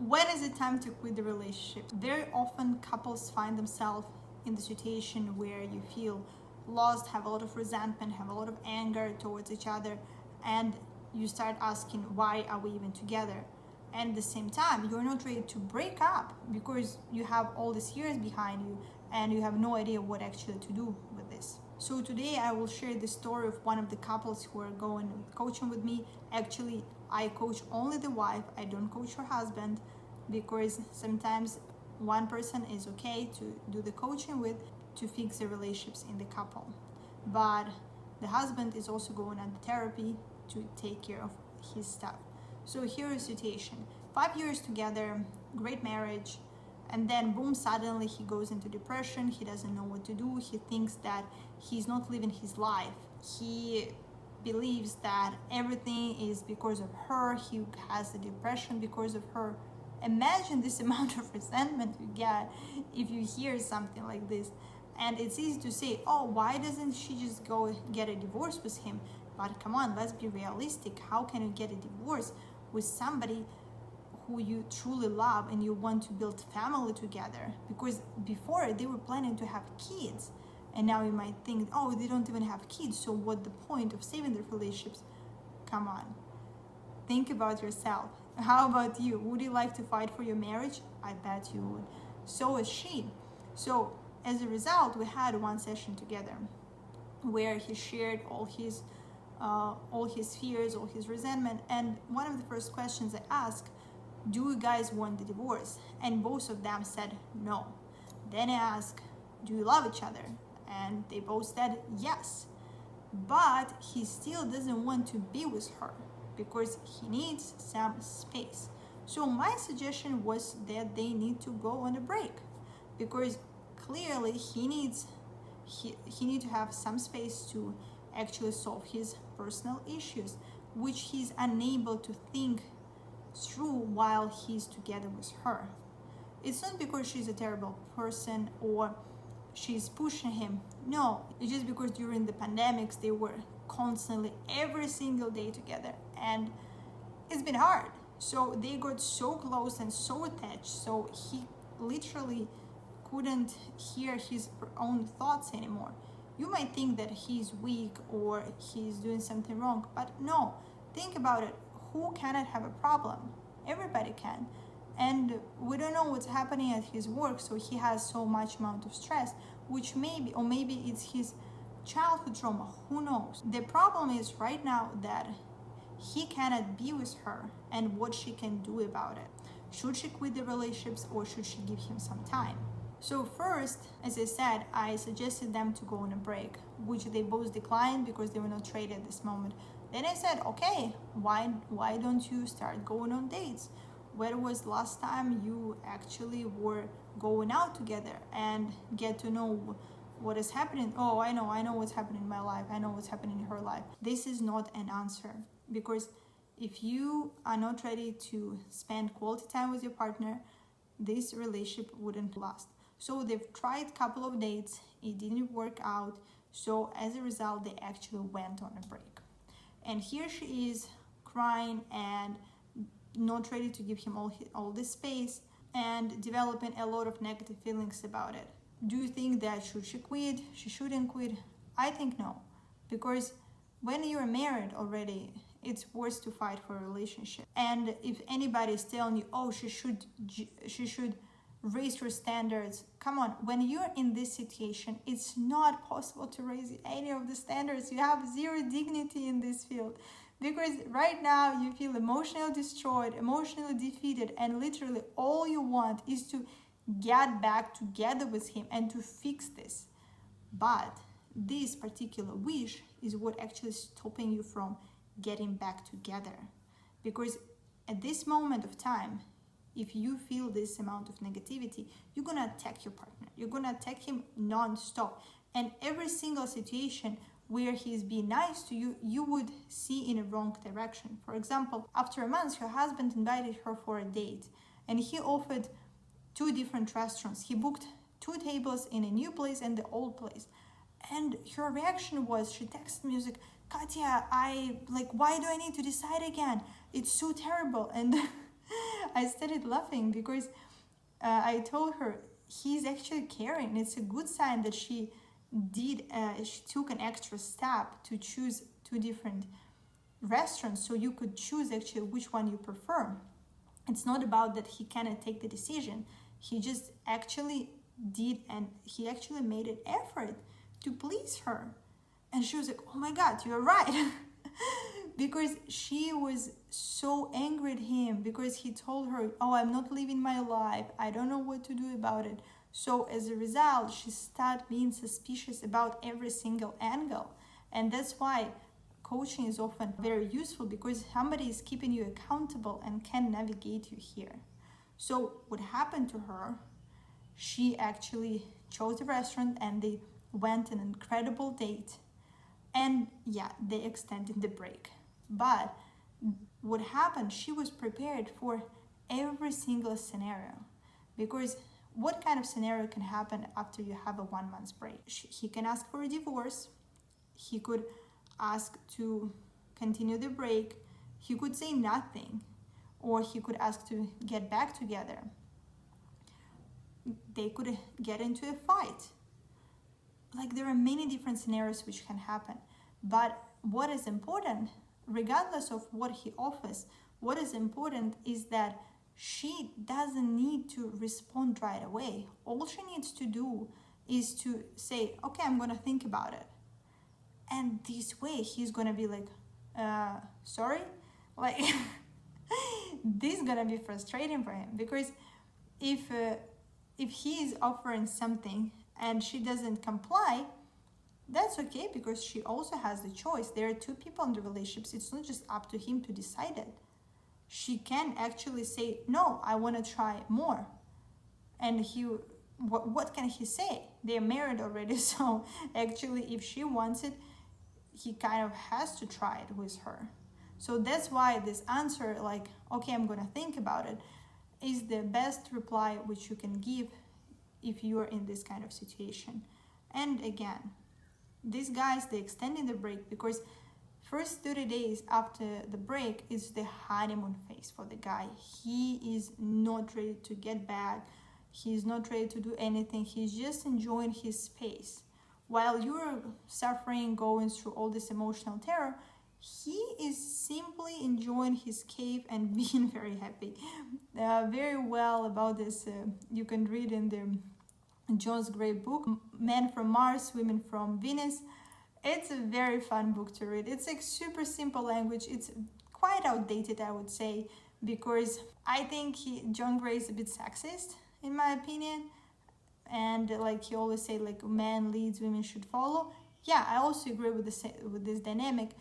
When is it time to quit the relationship? Very often couples find themselves in the situation where you feel lost, have a lot of resentment, have a lot of anger towards each other, and you start asking, why are we even together? And at the same time, you're not ready to break up because you have all these years behind you and you have no idea what actually to do with this. So today I will share the story of one of the couples who are going coaching with me. Actually, I coach only the wife. I don't coach her husband because sometimes one person is okay to do the coaching with to fix the relationships in the couple. But the husband is also going under therapy to take care of his stuff. So here is the situation. 5 years together, great marriage, and then boom, suddenly he goes into depression. He doesn't know what to do. He thinks that he's not living his life. He believes that everything is because of her. He has the depression because of her. Imagine this amount of resentment you get if you hear something like this. And it's easy to say, oh, why doesn't she just go get a divorce with him? But come on, let's be realistic. How can you get a divorce with somebody who you truly love and you want to build family together? Because before they were planning to have kids, and now you might think, oh, they don't even have kids, so what the point of saving their relationships? Come on, think about yourself. How about you? Would you like to fight for your marriage? I bet you would. So is she. So as a result, we had one session together where he shared all his fears, all his resentment. And one of the first questions I asked, do you guys want the divorce? And both of them said no. Then I asked, do you love each other? And they both said yes. But he still doesn't want to be with her because he needs some space. So my suggestion was that they need to go on a break because clearly he needs to have some space to actually solve his personal issues, which he's unable to think through while he's together with her. It's not because she's a terrible person or she's pushing him. No, it's just because during the pandemics they were constantly every single day together and it's been hard. So they got so close and so attached, so he literally couldn't hear his own thoughts anymore. You might think that he's weak or he's doing something wrong, but no, think about it. Who cannot have a problem? Everybody can. And we don't know what's happening at his work, so he has so much amount of stress, which maybe it's his childhood trauma, who knows? The problem is right now that he cannot be with her and what she can do about it. Should she quit the relationships or should she give him some time? So first, as I said, I suggested them to go on a break, which they both declined because they were not ready at this moment. Then I said, okay, why don't you start going on dates? Where was last time you actually were going out together and get to know what is happening? Oh, I know what's happening in my life. I know what's happening in her life. This is not an answer because if you are not ready to spend quality time with your partner, this relationship wouldn't last. So they've tried a couple of dates, it didn't work out. So as a result, they actually went on a break. And here she is crying and not ready to give him all this space and developing a lot of negative feelings about it. Do you think that should she quit? She shouldn't quit? I think no, because when you're married already, it's worse to fight for a relationship. And if anybody is telling you, oh, she should raise her standards, come on, when you're in this situation, it's not possible to raise any of the standards. You have zero dignity in this field because right now you feel emotionally destroyed, emotionally defeated, and literally all you want is to get back together with him and to fix this. But this particular wish is what actually is stopping you from getting back together, because at this moment of time, if you feel this amount of negativity, you're gonna attack your partner. You're gonna attack him non-stop. And every single situation where he's being nice to you, you would see in a wrong direction. For example, after a month, her husband invited her for a date and he offered 2 different restaurants. He booked 2 tables in a new place and the old place. And her reaction was, she texted me, like, Katya, why do I need to decide again? It's so terrible. And I started laughing because I told her he's actually caring. It's a good sign that she took an extra step to choose two different restaurants, so you could choose actually which one you prefer. It's not about that he cannot take the decision. He just actually did, and he actually made an effort to please her. And she was like, oh my God, you're right. Because she was so angry at him because he told her, oh, I'm not living my life. I don't know what to do about it. So as a result, she started being suspicious about every single angle. And that's why coaching is often very useful, because somebody is keeping you accountable and can navigate you here. So what happened to her, she actually chose the restaurant and they went on an incredible date. And yeah, they extended the break. But what happened, she was prepared for every single scenario. Because what kind of scenario can happen after you have a 1 month break? He can ask for a divorce. He could ask to continue the break. He could say nothing. Or he could ask to get back together. They could get into a fight. Like, there are many different scenarios which can happen. But what is important, regardless of what he offers, what is important is that she doesn't need to respond right away. All she needs to do is to say, okay, I'm going to think about it. And this way he's going to be like, sorry? Like, this is going to be frustrating for him, because if he is offering something and she doesn't comply, that's okay, because she also has the choice. There are two people in the relationships. It's not just up to him to decide it. She can actually say, no, I want to try more. And what can he say? They're married already. So actually, if she wants it, he kind of has to try it with her. So that's why this answer, like, okay, I'm going to think about it, is the best reply which you can give if you are in this kind of situation. And again, these guys, they extending the break because first 30 days after the break is the honeymoon phase for the guy. He is not ready to get back. He's not ready to do anything. He's just enjoying his space. While you're suffering, going through all this emotional terror, he is simply enjoying his cave and being very happy. Very well about this, you can read in the John's great book, Men from Mars, Women from Venus. It's a very fun book to read. It's like super simple language. It's quite outdated, I would say, because I think John Gray is a bit sexist, in my opinion. And like he always say, like, man leads, women should follow. Yeah, I also agree with this dynamic,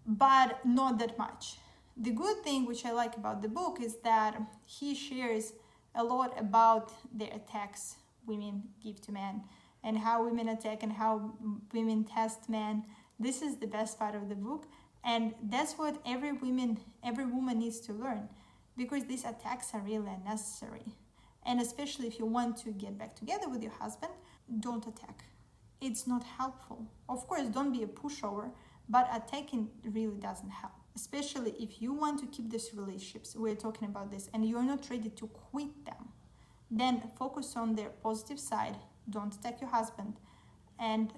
but not that much. The good thing which I like about the book is that he shares a lot about the attacks women give to men, and how women attack and how women test men. This is the best part of the book, and that's what every woman needs to learn, because these attacks are really unnecessary. And especially if you want to get back together with your husband, don't attack. It's not helpful. Of course, don't be a pushover, but attacking really doesn't help. Especially if you want to keep these relationships, we're talking about this, and you're not ready to quit them, then focus on their positive side. Don't attack your husband, and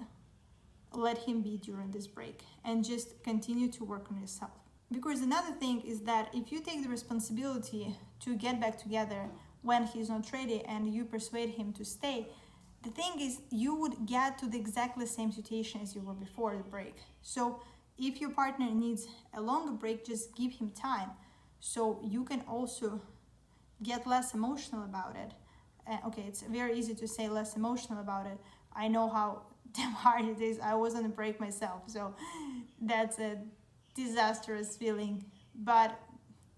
let him be during this break, and just continue to work on yourself. Because another thing is that if you take the responsibility to get back together when he's not ready and you persuade him to stay, the thing is you would get to the exactly same situation as you were before the break. So if your partner needs a longer break, just give him time, so you can also get less emotional about it. Okay, it's very easy to say less emotional about it. I know how damn hard it is. I was on a break myself, so that's a disastrous feeling.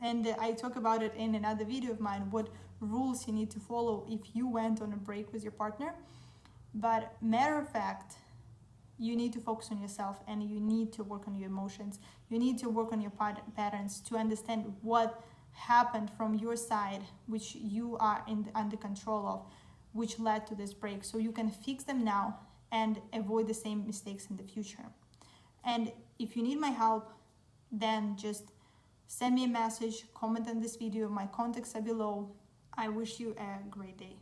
And I talk about it in another video of mine, what rules you need to follow if you went on a break with your partner. But matter of fact, you need to focus on yourself, and you need to work on your emotions. You need to work on your patterns to understand what happened from your side, which you are under control of, which led to this break, so you can fix them now and avoid the same mistakes in the future. And if you need my help, then just send me a message, comment on this video. My contacts are below. I wish you a great day.